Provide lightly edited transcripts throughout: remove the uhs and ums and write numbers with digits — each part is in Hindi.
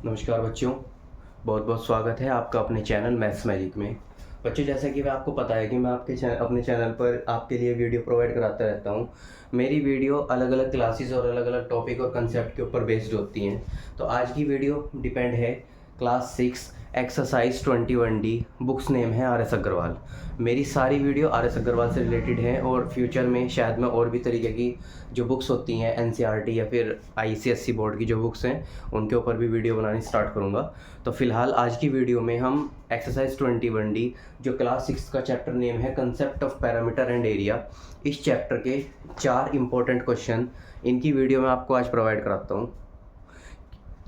नमस्कार बच्चों, बहुत बहुत स्वागत है आपका अपने चैनल मैथ्स मैजिक में। बच्चों, जैसा कि आपको पता है कि मैं अपने चैनल पर आपके लिए वीडियो प्रोवाइड कराता रहता हूँ। मेरी वीडियो अलग अलग क्लासेस और अलग अलग टॉपिक और कंसेप्ट के ऊपर बेस्ड होती हैं। तो आज की वीडियो डिपेंड है class 6 exercise 21D। Books name है आर एस अग्रवाल। मेरी सारी वीडियो आर एस अग्रवाल से रिलेटेड है और फ्यूचर में शायद मैं और भी तरीके की जो बुक्स होती हैं एनसीईआरटी या फिर आईसीएसई बोर्ड की जो बुक्स हैं उनके ऊपर भी वीडियो बनानी स्टार्ट करूँगा। तो फिलहाल आज की वीडियो में हम एक्सरसाइज 21D जो क्लास 6 का चैप्टर नेम है concept of parameter and area, इस चैप्टर के 4 इंपॉर्टेंट क्वेश्चन इनकी वीडियो में आपको आज प्रोवाइड कराता हूँ।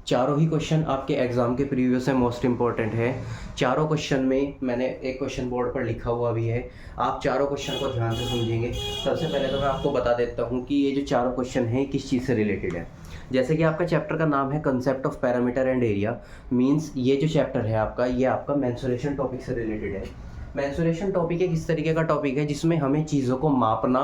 चारों ही क्वेश्चन आपके एग्ज़ाम के प्रीवियस से मोस्ट इंपॉर्टेंट है। चारों क्वेश्चन में मैंने एक क्वेश्चन बोर्ड पर लिखा हुआ भी है, आप चारों क्वेश्चन को ध्यान से समझेंगे। सबसे पहले तो मैं आपको बता देता हूँ कि ये जो चारों क्वेश्चन हैं किस चीज़ से रिलेटेड है। जैसे कि आपका चैप्टर का नाम है concept of parameter and area, means ये जो चैप्टर है आपका ये आपका मेंसुरेशन टॉपिक से रिलेटेड है। मेंसुरेशन टॉपिक एक इस तरीके का टॉपिक है जिसमें हमें चीज़ों को मापना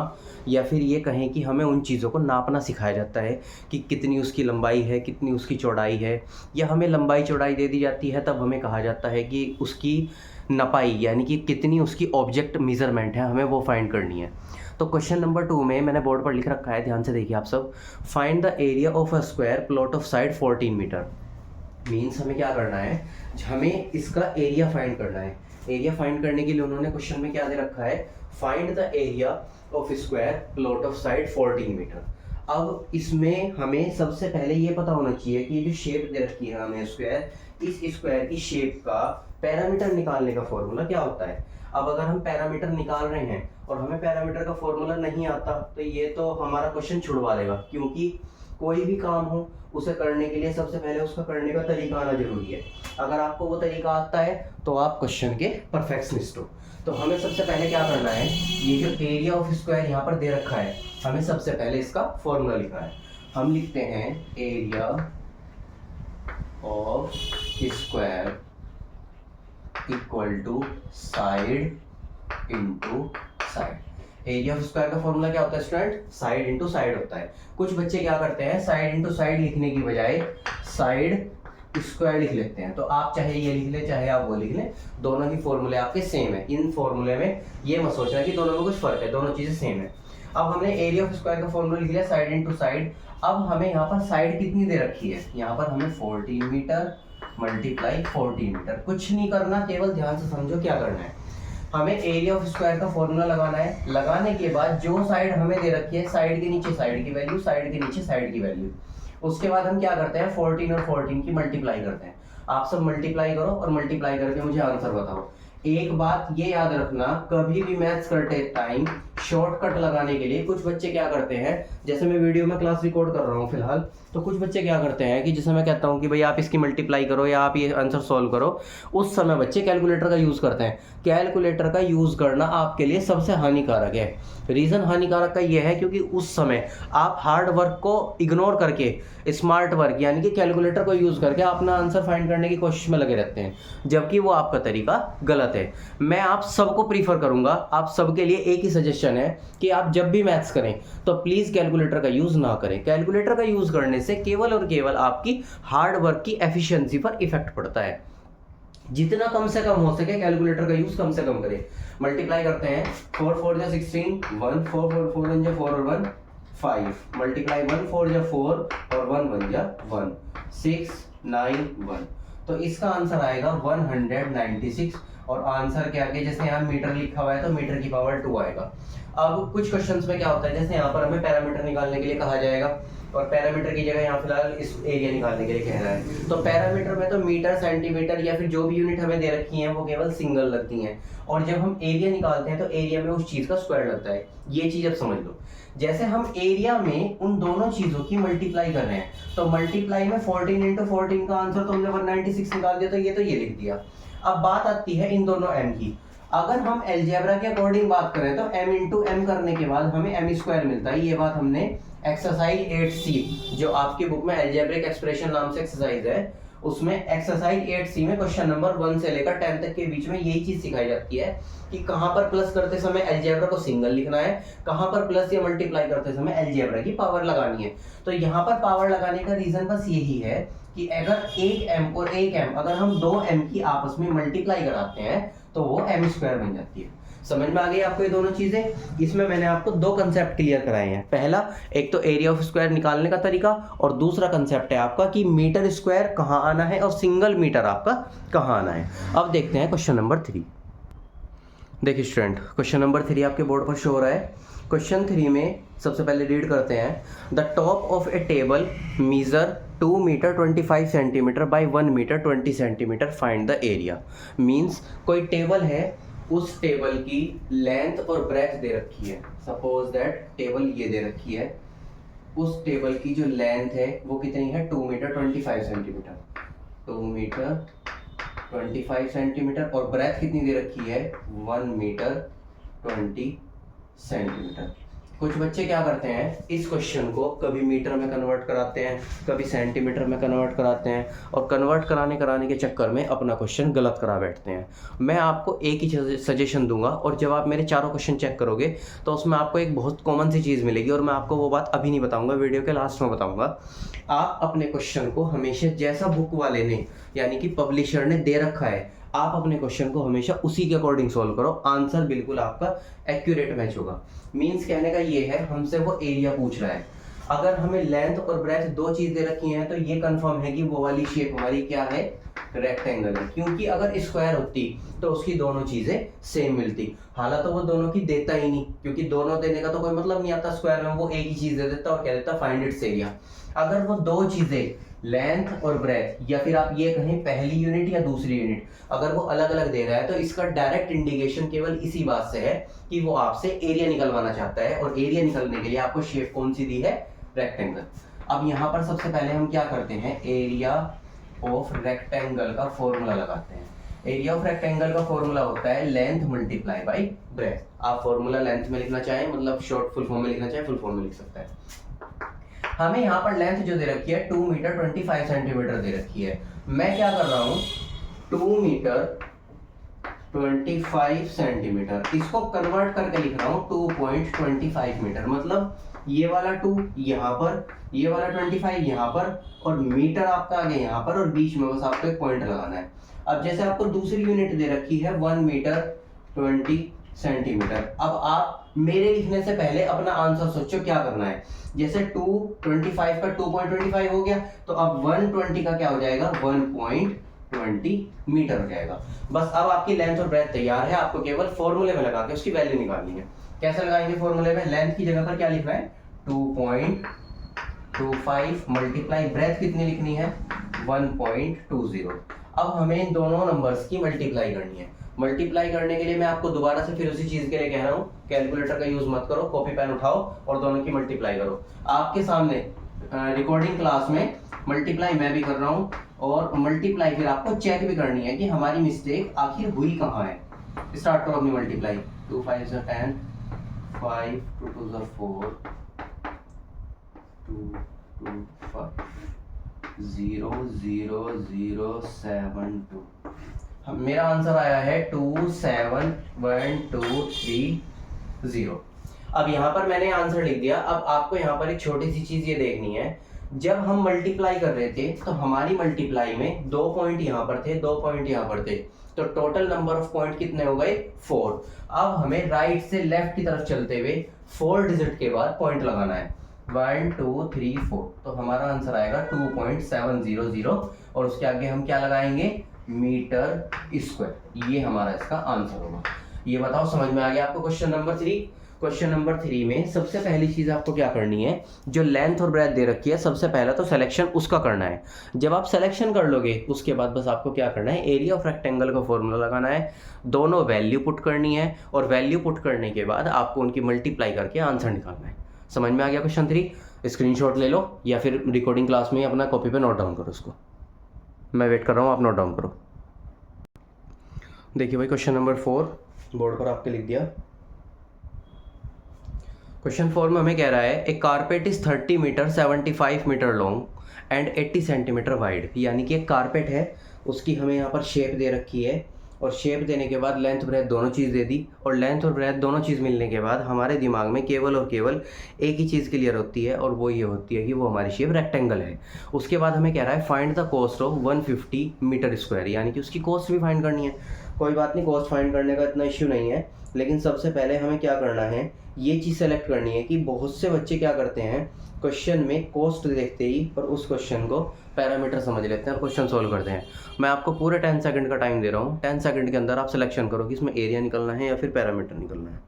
या फिर ये कहें कि हमें उन चीज़ों को नापना सिखाया जाता है कि कितनी उसकी लंबाई है, कितनी उसकी चौड़ाई है, या हमें लंबाई चौड़ाई दे दी जाती है तब हमें कहा जाता है कि उसकी नपाई यानी कि कितनी उसकी ऑब्जेक्ट मेजरमेंट है, हमें वो फाइंड करनी है। तो क्वेश्चन नंबर 2 में मैंने बोर्ड पर लिख रखा है, ध्यान से देखिए आप सब। Find the area of a square plot of side 14 metre. Means हमें क्या करना है, हमें इसका एरिया फाइंड करना है। एरिया फाइंड करने के लिए उन्होंने क्वेश्चन में क्या दे रखा है, find the area of square plot of side 14 metre. अब इसमें हमें सबसे पहले ये पता होना चाहिए कि ये जो शेप दे रखी है हमें स्क्वायर, इस स्क्वायर की शेप का पैरामीटर निकालने का फॉर्मूला क्या होता है। अब अगर हम पैरामीटर निकाल रहे हैं और हमें पैरामीटर का फॉर्मूला नहीं आता तो ये तो हमारा क्वेश्चन छुड़वा देगा, क्योंकि कोई भी काम हो उसे करने के लिए सबसे पहले उसका करने का तरीका आना जरूरी है। अगर आपको वो तरीका आता है तो आप क्वेश्चन के परफेक्शनिस्ट हो। तो हमें सबसे पहले क्या करना है, ये जो एरिया ऑफ स्क्वायर यहाँ पर दे रखा है, हमें सबसे पहले इसका फॉर्मूला लिखना है। हम लिखते हैं area of square equal to side into side. Area of square का फॉर्मूला क्या होता है स्टूडेंट, साइड इंटू साइड होता है। कुछ बच्चे क्या करते हैं, साइड इंटू साइड लिखने की बजाय साइड स्क्वायर लिख लेते हैं। तो आप चाहे ये लिख लें चाहे आप वो लिख लें, दोनों ही फॉर्मूले आपके सेम है। इन फॉर्मूले में ये मत सोचना कि दोनों में कुछ फर्क है, दोनों चीजें सेम है। अब हमने एरिया ऑफ स्क्वायर का फॉर्मूला लिख लिया साइड इंटू साइड। अब हमें यहाँ पर साइड कितनी दे रखी है, यहाँ पर हमें 14 मीटर मल्टीप्लाई 14 मीटर। कुछ नहीं करना, केवल ध्यान से समझो क्या करना है। हमें एरिया ऑफ स्क्वायर का फॉर्मूला लगाना है। लगाने के बाद जो साइड हमें दे रखी है, साइड के नीचे साइड की वैल्यू, साइड के नीचे साइड की वैल्यू। उसके बाद हम क्या करते हैं, 14 और 14 की मल्टीप्लाई करते हैं। आप सब मल्टीप्लाई करो और मल्टीप्लाई करके मुझे आंसर बताओ। एक बात ये याद रखना, कभी भी मैथ्स करते टाइम शॉर्टकट लगाने के लिए कुछ बच्चे क्या करते हैं, जैसे मैं वीडियो में क्लास रिकॉर्ड कर रहा हूँ फिलहाल, तो कुछ बच्चे क्या करते हैं कि जैसे मैं कहता हूँ कि भाई आप इसकी मल्टीप्लाई करो या आप ये आंसर सॉल्व करो, उस समय बच्चे कैलकुलेटर का यूज़ करते हैं। कैलकुलेटर का यूज़ करना आपके लिए सबसे हानिकारक है। रीज़न हानिकारक का ये है क्योंकि उस समय आप हार्ड वर्क को इग्नोर करके स्मार्ट वर्क यानी कि कैलकुलेटर को यूज़ करके अपना आंसर फाइंड करने की कोशिश में लगे रहते हैं, जबकि वो आपका तरीका गलत है। मैं आप सबको प्रीफर करूंगा, आप सबके लिए एक ही सजेशन है कि आप जब भी मैथ्स करें तो प्लीज़ कैलकुलेटर का यूज़ ना करें। कैलकुलेटर का यूज़ करने से केवल और केवल आपकी हार्ड वर्क की एफिशिएंसी पर इफेक्ट पड़ता है। जितना कम से कम हो सके कैलकुलेटर का यूज़ कम से कम करें। मल्टीप्लाई करते हैं, 4 4 जा 16, 1 4 4 4 1 जा 4 और 1 5, मल्टीप्लाई 1 4 जा 4 और 1 1 जा 1 6 9 1। तो इसका आंसर आएगा 196। और आंसर के आगे जैसे यहाँ मीटर लिखा हुआ है तो मीटर की पावर 2 आएगा। अब कुछ क्वेश्चंस में क्या होता है, जैसे यहाँ पर हमें पैरामीटर निकालने के लिए कहा जाएगा और पैरामीटर की जगह यहाँ फिलहाल इस एरिया निकालने के लिए कह रहा है। तो पैरामीटर में तो मीटर सेंटीमीटर या फिर जो भी यूनिट हमें दे रखी हैं वो केवल सिंगल लगती हैं, और जब हम एरिया निकालते हैं तो एरिया में उस चीज़ का स्क्वायर लगता है। ये चीज़ अब समझ लो। जैसे हम एरिया में उन दोनों चीज़ों की मल्टीप्लाई कर रहे हैं, तो मल्टीप्लाई में 14 इंटू 14 का आंसर तो हमने 196 निकाल दिया, तो ये लिख दिया। अब बात आती है इन दोनों m की। अगर हम अलजेब्रा के अकॉर्डिंग बात करें तो m इंटू एम करने के बाद हमें m स्क्वायर मिलता है। ये बात हमने एक्सरसाइज 8C जो आपकी बुक में अलजेब्रिक एक्सप्रेशन नाम से एक्सरसाइज है, उसमें एक्सरसाइज 8C में क्वेश्चन नंबर 1 से लेकर 10 तक के बीच में यही चीज सिखाई जाती है कि कहां पर प्लस करते समय अलजेब्रा को सिंगल लिखना है, कहां पर प्लस या मल्टीप्लाई करते समय अलजेब्रा की पावर लगानी है। तो यहाँ पर पावर लगाने का रीजन बस यही है कि अगर 1m और 1m अगर हम 2m की आपस में मल्टीप्लाई कराते हैं तो वो m स्क्वायर बन जाती है। समझ में आ गई आपको ये दोनों चीजें। इसमें मैंने आपको दो कंसेप्ट क्लियर कराए हैं। पहला एक तो एरिया ऑफ स्क्वायर निकालने का तरीका, और दूसरा कंसेप्ट है आपका कि मीटर स्क्वायर कहाँ आना है और सिंगल मीटर आपका कहाँ आना है। अब देखते हैं क्वेश्चन नंबर 3। देखिए स्टूडेंट, क्वेश्चन नंबर 3 आपके बोर्ड पर शो हो रहा है। क्वेश्चन 3 में सबसे पहले रीड करते हैं। The top of a table measure 2 metre 25 centimetre by 1 metre 20 centimetre, find the area. Means कोई टेबल है, उस टेबल की लेंथ और ब्रेथ दे रखी है। सपोज दैट टेबल ये दे रखी है, उस टेबल की जो लेंथ है वो कितनी है 2 मीटर 25 सेंटीमीटर, 2 मीटर 25 सेंटीमीटर, और ब्रेथ कितनी दे रखी है 1 मीटर 20 सेंटीमीटर। कुछ बच्चे क्या करते हैं, इस क्वेश्चन को कभी मीटर में कन्वर्ट कराते हैं, कभी सेंटीमीटर में कन्वर्ट कराते हैं, और कन्वर्ट कराने के चक्कर में अपना क्वेश्चन गलत करा बैठते हैं। मैं आपको एक ही सजेशन दूंगा, और जब आप मेरे चारों क्वेश्चन चेक करोगे तो उसमें आपको एक बहुत कॉमन सी चीज़ मिलेगी, और मैं आपको वो बात अभी नहीं बताऊंगा, वीडियो के लास्ट में बताऊंगा। आप अपने क्वेश्चन को हमेशा जैसा बुक वाले ने यानी कि पब्लिशर ने दे रखा है, आप अपने क्वेश्चन को हमेशा उसी के अकॉर्डिंग सॉल्व करो, आंसर बिल्कुल आपका एक्यूरेट मैच होगा। मींस कहने का ये है, हमसे वो एरिया पूछ रहा है, अगर हमें लेंथ और ब्रेथ दो चीज दे रखी हैं तो ये कंफर्म है कि वो वाली शेप हमारी क्या है, रेक्टेंगल है। क्योंकि अगर स्क्वायर होती तो उसकी दोनों चीजें सेम मिलती, हालांकि वो दोनों की देता ही नहीं, क्योंकि दोनों देने का तो कोई मतलब नहीं आता। स्क्वायर में वो एक ही चीज दे देता और कह देता फाइंड इट्स एरिया। अगर वो दो चीजें लेंथ और ब्रेथ, या फिर आप ये कहें पहली यूनिट या दूसरी यूनिट, अगर वो अलग अलग दे रहा है तो इसका डायरेक्ट इंडिकेशन केवल इसी बात से है कि वो आपसे एरिया निकलवाना चाहता है, और एरिया निकलने के लिए आपको शेप कौन सी दी है, रेक्टेंगल। अब यहाँ पर सबसे पहले हम क्या करते हैं, एरिया ऑफ रेक्टेंगल का फॉर्मूला लगाते हैं। एरिया ऑफ रेक्टेंगल का फॉर्मूला होता है लेंथ मल्टीप्लाई बाई ब्रेथ। आप फॉर्मूला लेंथ में लिखना चाहें, मतलब शॉर्ट फुल फॉर्म में लिखना चाहें, फुल फॉर्म में लिख सकते हैं। हमें यहाँ पर लेंथ जो दे रखी है 2 मीटर 25 सेंटीमीटर दे रखी है। मैं क्या कर रहा हूँ, 2 मीटर 25 सेंटीमीटर, इसको कन्वर्ट करके लिख रहा हूँ 2.25 मीटर। मतलब ये वाला 2 यहाँ पर, ये वाला 25 यहाँ पर, और मीटर आपका आगे यहाँ पर, और बीच में बस आपको एक पॉइंट लगाना है। अब जैसे आपको दूसरी यूनिट दे रखी है 1 मीटर 20 सेंटीमीटर। अब आप मेरे लिखने से पहले अपना आंसर सोचो क्या करना है। जैसे 225 का 2.25 हो गया, तो अब 120 का क्या हो जाएगा, 1.20 मीटर हो जाएगा। बस अब आपकी लेंथ और ब्रेथ तैयार है, आपको केवल फॉर्मूले में लगा के उसकी वैल्यू निकालनी है। कैसे लगाएंगे फॉर्मूले में, लेंथ की जगह पर क्या लिख रहा है 2.25 मल्टीप्लाई ब्रेथ कितनी लिखनी है 1.20। अब हमें इन दोनों नंबर्स की मल्टीप्लाई करनी है। मल्टीप्लाई करने के लिए मैं आपको दोबारा से फिर उसी चीज के लिए कह रहा हूँ, कैलकुलेटर का यूज मत करो, कॉपी पेन उठाओ और दोनों की मल्टीप्लाई करो। आपके सामने रिकॉर्डिंग क्लास में मल्टीप्लाई मैं भी कर रहा हूँ, और मल्टीप्लाई फिर आपको चेक भी करनी है कि हमारी मिस्टेक आखिर हुई कहाँ है। स्टार्ट करो अपनी मल्टीप्लाई। 2 5 10, 5 2 2 4, 2 2 5, 0 0 0 7 2। मेरा आंसर आया है 27123 अब यहाँ पर मैंने आंसर लिख दिया। अब आपको यहाँ पर एक छोटी सी चीज ये देखनी है, जब हम मल्टीप्लाई कर रहे थे तो हमारी मल्टीप्लाई में 2 पॉइंट यहाँ पर थे, 2 पॉइंट यहाँ पर थे, तो टोटल नंबर ऑफ पॉइंट कितने हो गए 4। अब हमें राइट से लेफ्ट की तरफ चलते हुए 4 डिजिट के बाद पॉइंट लगाना है, 1 2 3 4। तो हमारा आंसर आएगा 2.700, और उसके आगे हम क्या लगाएंगे, मीटर स्क्वायर। ये हमारा इसका आंसर होगा। ये बताओ समझ में आ गया आपको क्वेश्चन नंबर 3। क्वेश्चन नंबर 3 में सबसे पहली चीज आपको क्या करनी है, जो लेंथ और ब्रेथ दे रखी है सबसे पहला तो सिलेक्शन उसका करना है। जब आप सिलेक्शन कर लोगे उसके बाद बस आपको क्या करना है, एरिया ऑफ रेक्टेंगल का फॉर्मूला लगाना है, दोनों वैल्यू पुट करनी है, और वैल्यू पुट करने के बाद आपको उनकी मल्टीप्लाई करके आंसर निकालना है। समझ में आ गया क्वेश्चन 3। स्क्रीनशॉट ले लो या फिर रिकॉर्डिंग क्लास में अपना कॉपी पे नोट डाउन करो उसको। मैं वेट कर रहा हूँ, आप नोट डाउन करो। देखिए भाई क्वेश्चन नंबर 4 बोर्ड पर आपके लिख दिया। क्वेश्चन 4 में हमें कह रहा है a carpet is 30 metre 75 metre long and 80 centimetre wide. यानी कि एक कारपेट है, उसकी हमें यहाँ पर शेप दे रखी है और शेप देने के बाद लेंथ ब्रेथ दोनों चीज़ दे दी, और लेंथ और ब्रेथ दोनों चीज़ मिलने के बाद हमारे दिमाग में केवल और केवल एक ही चीज़ क्लियर होती है, और वो ये होती है कि वो हमारी शेप रेक्टेंगल है। उसके बाद हमें कह रहा है find the cost of 150 metre square, यानी कि उसकी कॉस्ट भी फाइंड करनी है। कोई बात नहीं, कॉस्ट फाइंड करने का इतना इश्यू नहीं है, लेकिन सबसे पहले हमें क्या करना है, ये चीज़ सेलेक्ट करनी है कि बहुत से बच्चे क्या करते हैं, क्वेश्चन में कॉस्ट देखते ही और उस क्वेश्चन को पैरामीटर समझ लेते हैं और क्वेश्चन सोल्व करते हैं। मैं आपको पूरे 10 सेकंड का टाइम दे रहा हूँ, 10 सेकंड के अंदर आप सिलेक्शन करो कि इसमें एरिया निकलना है या फिर पैरामीटर निकलना है।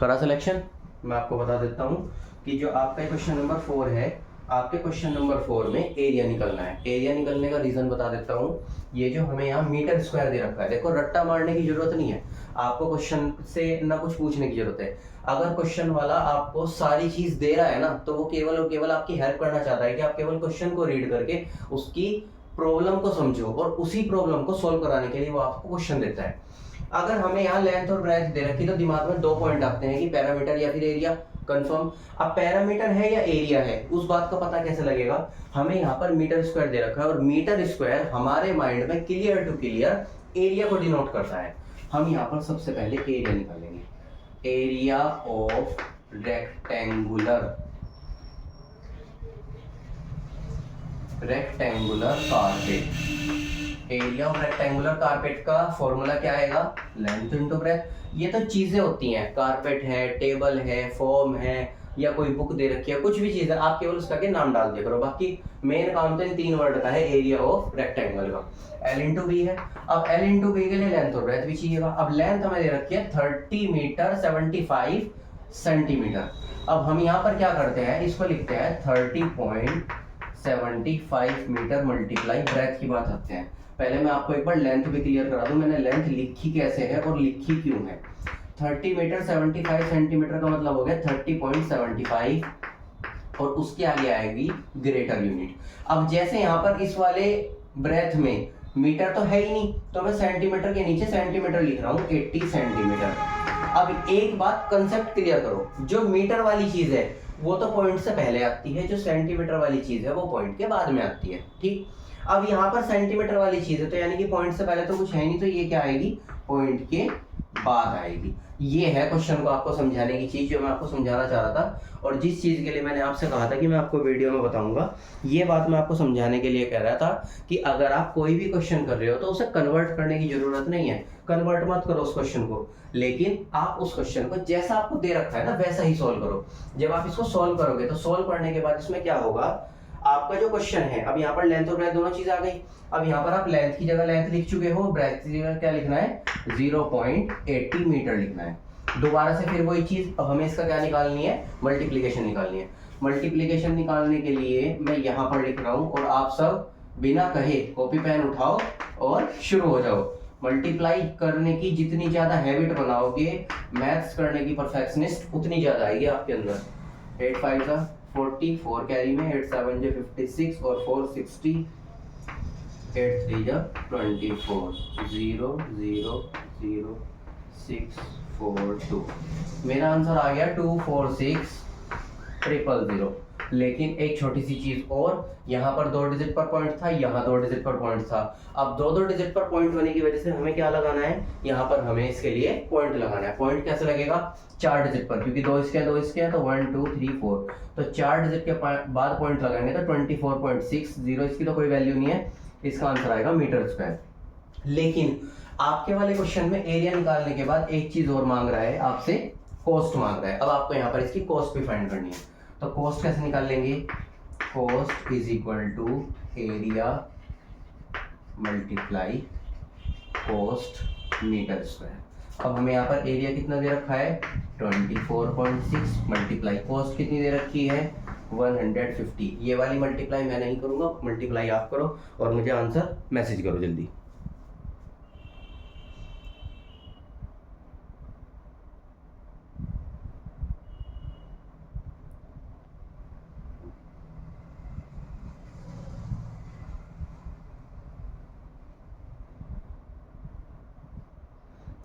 करा सिलेक्शन? मैं आपको बता देता हूँ कि जो आपका क्वेश्चन नंबर 4 है, आपके क्वेश्चन नंबर 4 में एरिया निकलना है। एरिया निकलने का रीज़न बता देता हूँ। ये जो हमें यहाँ मीटर स्क्वायर दे रखा है, देखो रट्टा मारने की जरूरत नहीं है, आपको क्वेश्चन से ना कुछ पूछने की जरूरत है। अगर क्वेश्चन वाला आपको सारी चीज दे रहा है ना, तो वो केवल और केवल आपकी हेल्प करना चाहता है कि आप केवल क्वेश्चन को रीड करके उसकी प्रॉब्लम को समझो, और उसी प्रॉब्लम को सोल्व कराने के लिए वो आपको क्वेश्चन देता है। अगर हमें यहाँ लेंथ और ब्रेथ दे रखी, तो दिमाग में 2 पॉइंट आते हैं कि पैरामीटर या फिर एरिया। कंफर्म? अब पैरामीटर है या एरिया है, उस बात का पता कैसे लगेगा? हमें यहाँ पर मीटर स्क्वायर दे रखा है, और मीटर स्क्वायर हमारे माइंड में क्लियर टू क्लियर एरिया को डिनोट करता है। हम यहाँ पर सबसे पहले एरिया निकालेंगे। Area of rectangular carpet. Area of rectangular carpet का फॉर्मूला क्या आएगा? Length into breadth. ये तो चीजें होती हैं, कारपेट है, टेबल है, फॉर्म है, या कोई बुक दे रखी है, कुछ भी चीज है, आप केवल उसका के नाम डाल दिया करो। बाकी मेन काम तो इन 3 वर्ड का है, एरिया ऑफ रेक्टेंगल का। L इंटू बी है। अब L इंटू बी के लिए लेंथ और ब्रेथ भी चाहिएगा। अब लेंथ हमें दे रखी है 30 मीटर 75 सेंटीमीटर। अब हम यहाँ पर क्या करते हैं, इसको लिखते हैं 30.75 मीटर मल्टीप्लाई ब्रेथ की बात करते हैं। पहले मैं आपको एक बार लेंथ भी क्लियर करा दूं, मैंने लेंथ लिखी कैसे है और लिखी क्यों है। 30 मीटर 75 सेंटीमीटर का मतलब हो गया 30.75, और उसके आगे आएगी ग्रेटर यूनिट। अब जैसे यहाँ पर इस वाले ब्रेथ में मीटर तो है ही नहीं, तो मैं सेंटीमीटर के नीचे सेंटीमीटर लिख रहा हूँ 80 सेंटीमीटर। अब एक बात कंसेप्ट क्लियर करो, जो मीटर वाली चीज है वो तो पॉइंट से पहले आती है, जो सेंटीमीटर वाली चीज है वो पॉइंट के बाद में आती है। ठीक, अब यहाँ पर सेंटीमीटर वाली चीज है, तो यानी कि पॉइंट से पहले तो कुछ है नहीं, तो ये क्या आएगी, पॉइंट के बाद आएगी। ये है क्वेश्चन को आपको समझाने की चीज जो मैं आपको समझाना चाह रहा था, और जिस चीज के लिए मैंने आपसे कहा था कि मैं आपको वीडियो में बताऊंगा, ये बात मैं आपको समझाने के लिए कह रहा था कि अगर आप कोई भी क्वेश्चन कर रहे हो तो उसे कन्वर्ट करने की जरूरत नहीं है। कन्वर्ट मत करो उस क्वेश्चन को, लेकिन आप उस क्वेश्चन को जैसा आपको दे रखा है ना वैसा ही सोल्व करो। जब आप इसको सोल्व करोगे तो सोल्व करने के बाद इसमें क्या होगा, आपका जो क्वेश्चन है, अब यहाँ पर लेंथ और ब्रेथ दोनों चीज आ गई। अब यहाँ पर आप लेंथ की जगह लेंथ लिख चुके हो, ब्रेथ की जगह क्या लिखना है, 0.80 मीटर लिखना है। दोबारा से फिर वही चीज, अब हमें इसका क्या निकालनी है, मल्टीप्लीकेशन निकालनी है। मल्टीप्लीकेशन निकालने के लिए मैं यहाँ पर लिख रहा हूँ, और आप सब बिना कहे कॉपी पेन उठाओ और शुरू हो जाओ। मल्टीप्लाई करने की जितनी ज्यादा हैबिट बनाओगे, मैथ्स करने की परफेक्शनिस्ट उतनी ज्यादा आएगी आपके अंदर। 8 5 जा 40, 4 कैरी में, 8 7 जा 56 और 4 60, 8 3 जा 24, 0 0 0 6 4 2। मेरा आंसर आ गया 246000। लेकिन एक छोटी सी चीज और, यहाँ पर 2 डिजिट पर पॉइंट था, यहाँ 2 डिजिट पर पॉइंट था। अब 2 डिजिट पर पॉइंट होने की वजह से हमें क्या लगाना है, यहाँ पर हमें इसके लिए पॉइंट लगाना है। पॉइंट कैसे लगेगा, 4 डिजिट पर, क्योंकि 2 इसके हैं तो 1 2 3 4, तो 4 डिजिट के बाद पॉइंट लगाएंगे तो 24.60। इसकी तो कोई वैल्यू नहीं है, इसका आंसर आएगा मीटर स्क्वायर। लेकिन आपके वाले क्वेश्चन में एरिया निकालने के बाद एक चीज और मांग रहा है आपसे, कॉस्ट मांग रहा है। अब आपको यहाँ पर इसकी कॉस्ट भी फाइंड करनी है, तो कॉस्ट कैसे निकाल लेंगे, cost is equal to area multiply cost metre square. अब हमें यहाँ पर एरिया कितना दे रखा है, 24.6 मल्टीप्लाई कॉस्ट कितनी दे रखी है, 150। ये वाली मल्टीप्लाई मैं नहीं करूंगा, मल्टीप्लाई आप करो और मुझे आंसर मैसेज करो जल्दी।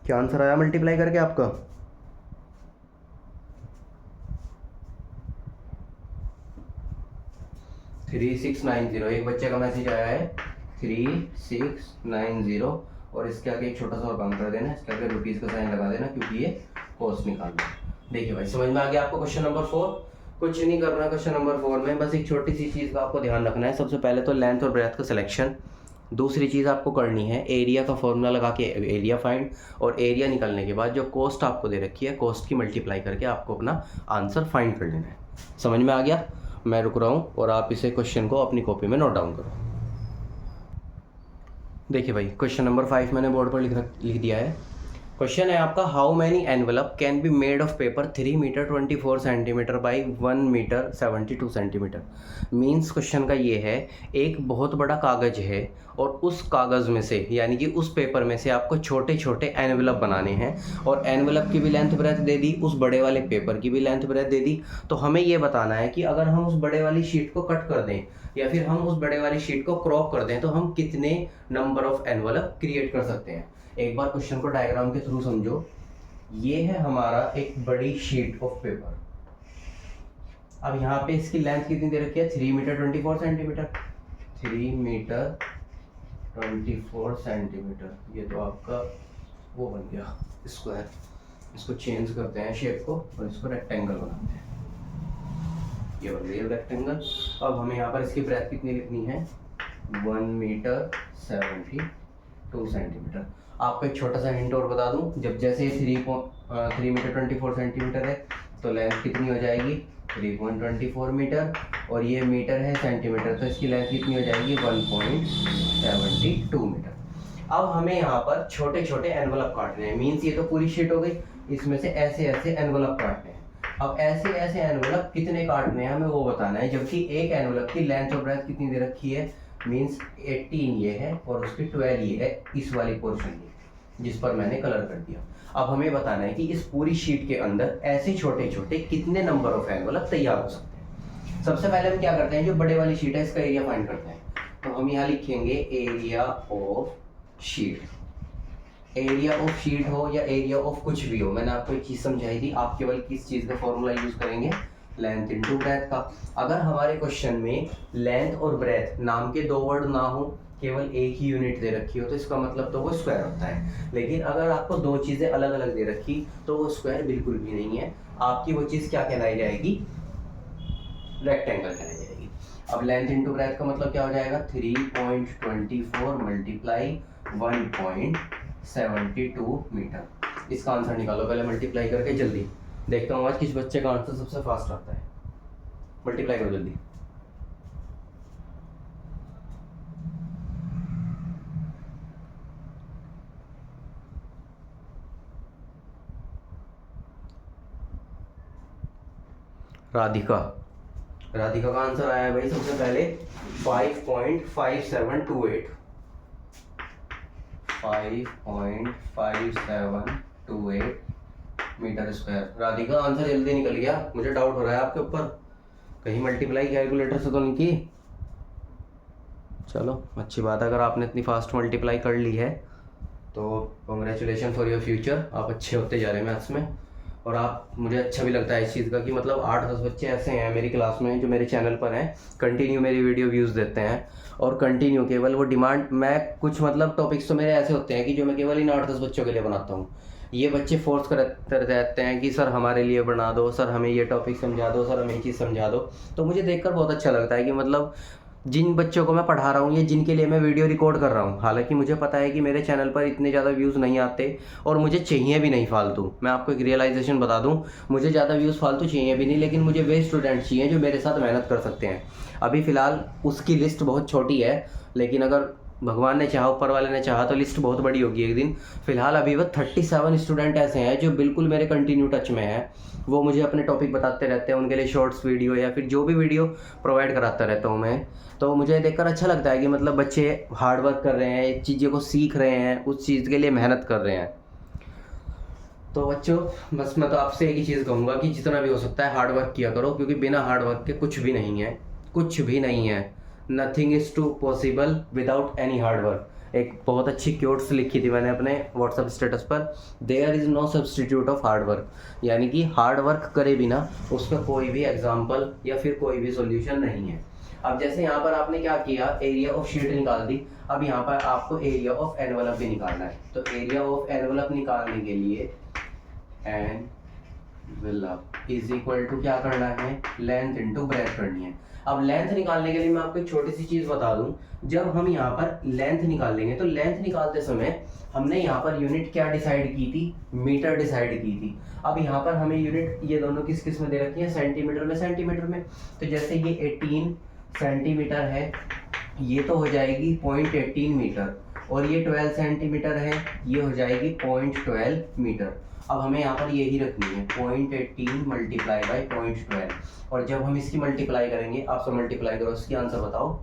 क्या आंसर आया मल्टीप्लाई करके आपका, 3690, एक बच्चे का मैसेज आया है 3690, और इसके आगे एक छोटा सा और काम कर देना, इसके आगे रुपीज़ का साइन लगा देना क्योंकि ये कॉस्ट निकालना। देखिए भाई समझ में आ गया आपको क्वेश्चन नंबर 4। कुछ नहीं करना क्वेश्चन नंबर 4 में, बस एक छोटी सी चीज़ का आपको ध्यान रखना है। सबसे पहले तो लेंथ और ब्रेथ का सिलेक्शन, दूसरी चीज़ आपको करनी है एरिया का फॉर्मूला लगा के एरिया फाइंड, और एरिया निकलने के बाद जो कॉस्ट आपको दे रखी है कॉस्ट की मल्टीप्लाई करके आपको अपना आंसर फाइंड कर लेना है। समझ में आ गया? मैं रुक रहा हूँ और आप इसे क्वेश्चन को अपनी कॉपी में नोट डाउन करो। देखिए भाई क्वेश्चन नंबर 5 मैंने बोर्ड पर लिख दिया है। क्वेश्चन है आपका, how many envelope can be made of paper 3 metre 24 centimetre by 1 metre 72 centimetre. Means question का ये है, एक बहुत बड़ा कागज़ है और उस कागज़ में से यानी कि उस पेपर में से आपको छोटे छोटे एनवेलप बनाने हैं, और एनवेलप की भी लेंथ ब्रेथ दे दी, उस बड़े वाले पेपर की भी लेंथ ब्रेथ दे दी। तो हमें ये बताना है कि अगर हम उस बड़े वाली शीट को कट कर दें या फिर हम उस बड़े वाली शीट को क्रॉप कर दें तो हम कितने नंबर ऑफ एनवेलप क्रिएट कर सकते हैं। एक बार क्वेश्चन को डायग्राम के थ्रू समझो। ये है हमारा एक बड़ी शीट ऑफ पेपर। अब यहाँ पे इसकी लेंथ कितनी दे रखी है, 3 मीटर 24 सेंटीमीटर। 3 मीटर 24 सेंटीमीटर, ये तो आपका वो बन गया स्क्वायर। इसको चेंज करते हैं शेप को और इसको रेक्टेंगल बनाते हैं, ये बन गया रेक्टेंगल। अब हमें यहाँ पर इसकी ब्रेथ कितनी लिखनी है, 1 मीटर 72 सेंटीमीटर। आपको एक छोटा सा हिंट और बता दूं, जब जैसे 3 मीटर 24 सेंटीमीटर है तो लेंथ कितनी हो जाएगी 3.24 मीटर, और ये मीटर है सेंटीमीटर, तो इसकी लेंथ कितनी हो जाएगी 1.72 मीटर। अब हमें यहाँ पर छोटे छोटे एनवलप काटने हैं। मीन्स ये तो पूरी शीट हो गई, इसमें से ऐसे ऐसे एनवलप काटने हैं। अब ऐसे ऐसे एनवलप कितने काटने हैं हमें वो बताना है, जबकि एक एनवलप की लेंथ और ब्रेथ कितनी दे रखी है, मीन्स 18 ये है और उसकी 12 ये है, इस वाली पोर्शन ये जिस पर मैंने कलर कर दिया। अब हमें बताना है कि इस पूरी शीट के अंदर ऐसे छोटे छोटे कितने नंबर ऑफ एनवलप तैयार हो सकते हैं। सबसे पहले हम क्या करते हैं, जो बड़े वाली शीट है इसका एरिया फाइंड करते हैं। तो हम यहाँ लिखेंगे area of sheet. Area of sheet हो या एरिया ऑफ कुछ भी हो, मैंने आपको एक चीज़ समझाई थी, आप केवल किस चीज़ का फॉर्मूला यूज करेंगे, लेंथ इनटू ब्रेथ का। अगर हमारे क्वेश्चन में लेंथ और ब्रेथ नाम के 2 वर्ड ना हो, केवल एक ही यूनिट दे रखी हो, तो इसका मतलब तो वो स्क्वायर होता है। लेकिन अगर आपको 2 चीज़ें अलग अलग दे रखी तो वो स्क्वायर बिल्कुल भी नहीं है, आपकी वो चीज़ क्या कहलाई जाएगी, रेक्टेंगल कहलाई जाएगी। अब लेंथ इनटू ब्रेथ का मतलब क्या हो जाएगा, 3.24 मल्टीप्लाई 1.72 मीटर। इसका आंसर निकालो पहले मल्टीप्लाई करके, जल्दी देखता हूँ आज किस बच्चे का आंसर सबसे फास्ट आता है। मल्टीप्लाई करो जल्दी। राधिका का आंसर आया है भाई सबसे पहले 5.5728 5.5728 मीटर स्क्वायर। राधिका आंसर जल्दी निकल गया, मुझे डाउट हो रहा है आपके ऊपर, कहीं मल्टीप्लाई कैलकुलेटर से तो नहीं की। चलो अच्छी बात है, अगर आपने इतनी फास्ट मल्टीप्लाई कर ली है तो कॉन्ग्रेचुलेशन फॉर योर फ्यूचर, आप अच्छे होते जा रहे हैं मैथ्स में। और आप, मुझे अच्छा भी लगता है इस चीज़ का कि मतलब 8-10 बच्चे ऐसे हैं मेरी क्लास में जो मेरे चैनल पर हैं, कंटिन्यू मेरी वीडियो व्यूज़ देते हैं, और कंटिन्यू केवल वो डिमांड, मैं कुछ मतलब टॉपिक्स तो मेरे ऐसे होते हैं कि जो मैं केवल इन 8-10 बच्चों के लिए बनाता हूँ। ये बच्चे फोर्स करते रहते हैं कि सर हमारे लिए बना दो, सर हमें ये टॉपिक समझा दो, सर हमें ये चीज़ समझा दो। तो मुझे देखकर बहुत अच्छा लगता है कि मतलब जिन बच्चों को मैं पढ़ा रहा हूँ या जिनके लिए मैं वीडियो रिकॉर्ड कर रहा हूँ, हालांकि मुझे पता है कि मेरे चैनल पर इतने ज़्यादा व्यूज़ नहीं आते और मुझे चाहिए भी नहीं फालतू। मैं आपको एक रियलाइजेशन बता दूँ, मुझे ज़्यादा व्यूज़ फालतू चाहिए भी नहीं, लेकिन मुझे वे स्टूडेंट चाहिए जो मेरे साथ मेहनत कर सकते हैं। अभी फ़िलहाल उसकी लिस्ट बहुत छोटी है, लेकिन अगर भगवान ने चाहा, ऊपर वाले ने चाहा तो लिस्ट बहुत बड़ी होगी एक दिन। फिलहाल अभी वो 37 स्टूडेंट ऐसे हैं जो बिल्कुल मेरे कंटिन्यू टच में हैं, वो मुझे अपने टॉपिक बताते रहते हैं, उनके लिए शॉर्ट्स वीडियो या फिर जो भी वीडियो प्रोवाइड कराता रहता हूँ मैं। तो मुझे देखकर अच्छा लगता है कि मतलब बच्चे हार्ड वर्क कर रहे हैं, चीज़ों को सीख रहे हैं, उस चीज़ के लिए मेहनत कर रहे हैं। तो बच्चों बस मैं तो आपसे एक ही चीज़ कहूँगा कि जितना भी हो सकता है हार्ड वर्क किया करो, क्योंकि बिना हार्ड वर्क के कुछ भी नहीं है, कुछ भी नहीं है। Nothing is too possible without any hard work. एक बहुत अच्छी क्योट्स लिखी थी मैंने अपने व्हाट्सएप स्टेटस पर, there is no substitute of hard work, यानी कि हार्ड वर्क करे बिना उसका कोई भी एग्जाम्पल या फिर कोई भी सॉल्यूशन नहीं है। अब जैसे यहाँ पर आपने क्या किया, एरिया ऑफ शीट निकाल दी, अब यहाँ पर आपको एरिया ऑफ एनवलप भी निकालना है। तो एरिया ऑफ एनवलप निकालने के लिए एनवलप इज इक्वल टू क्या करना है, लेंथ इनटू ब्रेथ करनी है। अब लेंथ निकालने के लिए मैं आपको एक छोटी सी चीज बता दूं, जब हम यहाँ पर लेंथ निकालेंगे तो लेंथ निकालते समय हमने यहाँ पर यूनिट क्या डिसाइड की थी, मीटर डिसाइड की थी। अब यहाँ पर हमें यूनिट ये दोनों किस किस में दे रखी है, सेंटीमीटर में, सेंटीमीटर में। तो जैसे ये 18 सेंटीमीटर है, ये तो हो जाएगी 0.18 मीटर, और ये 12 सेंटीमीटर है, ये हो जाएगी 0.12 मीटर। अब हमें यहाँ पर यही रखनी है 0.18 मल्टीप्लाई बाई 0.12, और जब हम इसकी मल्टीप्लाई करेंगे, आप सब मल्टीप्लाई करो, इसकी आंसर बताओ।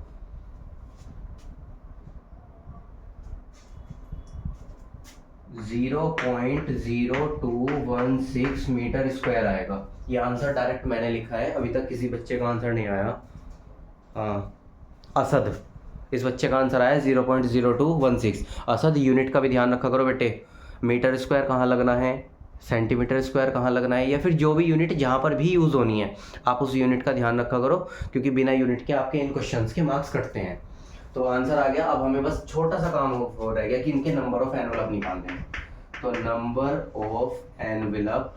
0.0216 मीटर स्क्वायर आएगा। ये आंसर डायरेक्ट मैंने लिखा है, अभी तक किसी बच्चे का आंसर नहीं आया। हाँ, असद, इस बच्चे का आंसर आया 0.0216। असद, यूनिट का भी ध्यान रखा करो बेटे, मीटर स्क्वायर कहाँ लगना है, सेंटीमीटर स्क्वायर कहाँ लगना है, या फिर जो भी यूनिट जहाँ पर भी यूज़ होनी है आप उस यूनिट का ध्यान रखा करो, क्योंकि बिना यूनिट के आपके इन क्वेश्चंस के मार्क्स कटते हैं। तो आंसर आ गया। अब हमें बस छोटा सा काम हो रह गया कि इनके नंबर ऑफ एनवलप निकालने हैं। तो number of envelope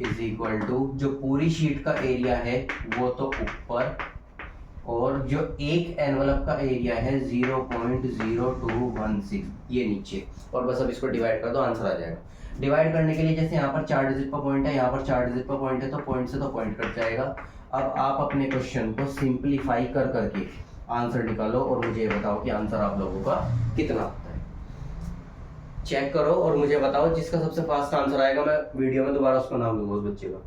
is equal to, जो पूरी शीट का एरिया है वो तो ऊपर, और जो एक एनवलप का एरिया है 0.0216 ये नीचे, और बस अब इसको डिवाइड कर दो, आंसर आ जाएगा। डिवाइड करने के लिए जैसे यहाँ पर 4 डिजिट पर पॉइंट है, यहाँ पर 4 डिजिट पर पॉइंट है, तो पॉइंट से तो पॉइंट कट जाएगा। अब आप अपने क्वेश्चन को सिंप्लीफाई कर करके आंसर निकालो, और मुझे बताओ कि आंसर आप लोगों का कितना आता है। चेक करो और मुझे बताओ, जिसका सबसे फास्ट आंसर आएगा मैं वीडियो में दोबारा उसका नाम लूंगा, उस बच्चे का।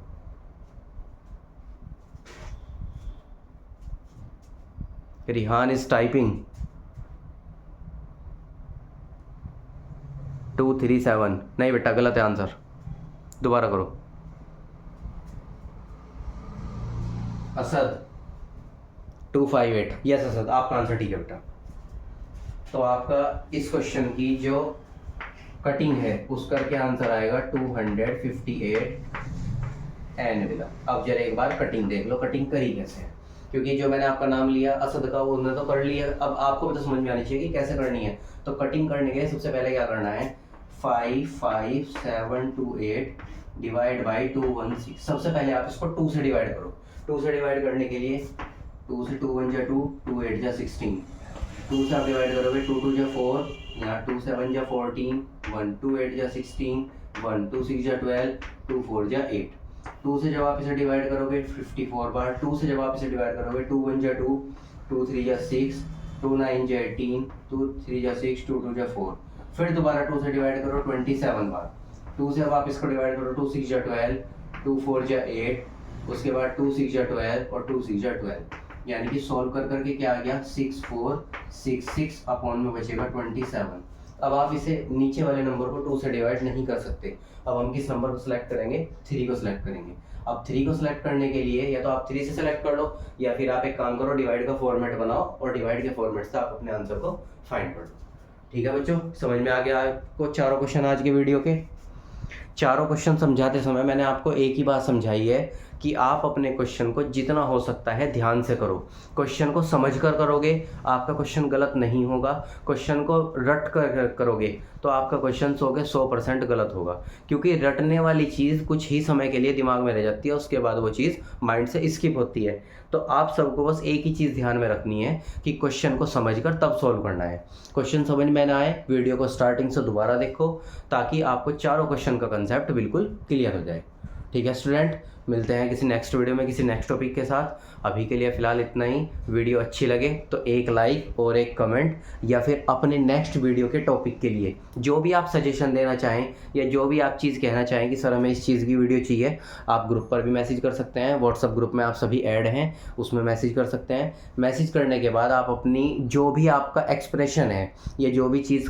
Rihan is typing 237। नहीं बेटा, गलत है आंसर, दोबारा करो। असद 258। यस असद, आपका आंसर ठीक है बेटा। तो आपका इस क्वेश्चन की जो कटिंग है उसका क्या आंसर आएगा, 258 एनवलप। अब जरा एक बार कटिंग देख लो, कटिंग करी कैसे है, क्योंकि जो मैंने आपका नाम लिया असद का, वो उन्होंने तो कर लिया। अब आपको भी तो समझ में आनी चाहिए कि कैसे करनी है। तो कटिंग करने के लिए सबसे पहले क्या करना है, 55728 डिवाइड बाई 216। सबसे पहले आप इसको 2 से डिवाइड करो। 2 से डिवाइड करने के लिए 2 से 2 1 जा 2, 2 8 जा 16। 2 से आप डिवाइड करोगे, 2 2 जा 4, यहाँ 2 7 जा 14, 1 2 8 जा 16, 1 2 6 जा 12, 2 4 जा 8। 2 से जब आप इसे डिवाइड करोगे 54 बार, 2 से जब आप इसे डिवाइड करोगे 2 1 जा 2, 2 3 जा 6, 2 9 जा 18, 2 3 जा 6, 2 2 जा 4। फिर दोबारा 2 से डिवाइड करो 27 बार। 2 से अब आप इसको डिवाइड करो, 2 6 जा 12, 2 4 जा 8, उसके बाद 2 6 जा 12 और 2 6 जा 12, यानी कि सॉल्व कर करके क्या आ गया, 6466 अपॉन में बचेगा 27। अब आप इसे नीचे वाले नंबर को 2 से डिवाइड नहीं कर सकते। अब हम किस नंबर को सिलेक्ट करेंगे, 3 को सिलेक्ट करेंगे। अब 3 को सिलेक्ट करने के लिए या तो आप 3 से सिलेक्ट कर लो, या फिर आप एक काम करो, डिवाइड का फॉर्मेट बनाओ और डिवाइड के फॉर्मेट से आप अपने आंसर को फाइंड कर लो। ठीक है बच्चों, समझ में आ गया आपको चारों क्वेश्चन आज के वीडियो के? चारों क्वेश्चन समझाते समय मैंने आपको एक ही बात समझाई है कि आप अपने क्वेश्चन को जितना हो सकता है ध्यान से करो। क्वेश्चन को समझकर करोगे, आपका क्वेश्चन गलत नहीं होगा। क्वेश्चन को रट कर करोगे तो आपका क्वेश्चन 100 के 100% गलत होगा, क्योंकि रटने वाली चीज़ कुछ ही समय के लिए दिमाग में रह जाती है, उसके बाद वो चीज़ माइंड से स्किप होती है। तो आप सबको बस एक ही चीज़ ध्यान में रखनी है कि क्वेश्चन को समझकर तब सॉल्व करना है। क्वेश्चन समझ में ना आए, वीडियो को स्टार्टिंग से दोबारा देखो, ताकि आपको चारों क्वेश्चन का कंसेप्ट बिल्कुल क्लियर हो जाए। ठीक है स्टूडेंट, मिलते हैं किसी नेक्स्ट वीडियो में किसी नेक्स्ट टॉपिक के साथ। अभी के लिए फ़िलहाल इतना ही। वीडियो अच्छी लगे तो एक लाइक और एक कमेंट, या फिर अपने नेक्स्ट वीडियो के टॉपिक के लिए जो भी आप सजेशन देना चाहें या जो भी आप चीज़ कहना चाहें कि सर हमें इस चीज़ की वीडियो चाहिए, आप ग्रुप पर भी मैसेज कर सकते हैं। व्हाट्सअप ग्रुप में आप सभी ऐड हैं, उसमें मैसेज कर सकते हैं। मैसेज करने के बाद आप अपनी जो भी आपका एक्सप्रेशन है या जो भी चीज़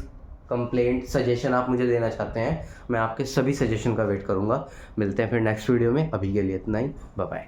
कंप्लेंट सजेशन आप मुझे देना चाहते हैं, मैं आपके सभी सजेशन का वेट करूंगा। मिलते हैं फिर नेक्स्ट वीडियो में। अभी के लिए इतना ही, बाय बाय।